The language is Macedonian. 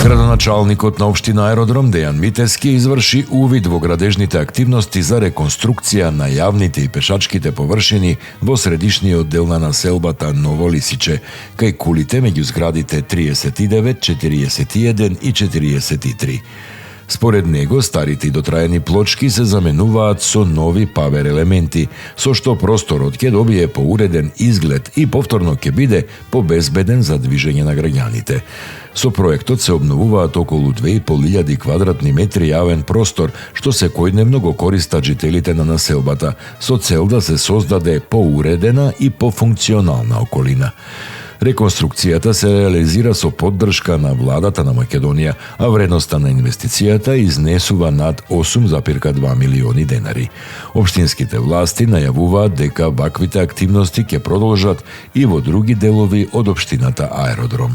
Градоначалникот на општина Аеродром Дејан Митевски изврши увид во градежните активности за реконструкција на јавните и пешачките површини во средишниот дел на населбата Ново Лисиче, кај кулите меѓу зградите 39, 41 и 43. Според него, старите и дотраени плочки се заменуваат со нови павер елементи, со што просторот ќе добие поуреден изглед и повторно ќе биде побезбеден за движење на граѓаните. Со проектот се обновуваат околу 2500 квадратни метри јавен простор, што секојдневно го користат жителите на населбата, со цел да се создаде поуредена и пофункционална околина. Реконструкцијата се реализира со поддршка на владата на Македонија, а вредноста на инвестицијата изнесува над 8,2 милиони денари. Општинските власти најавуваат дека ваквите активности ќе продолжат и во други делови од општината Аеродром.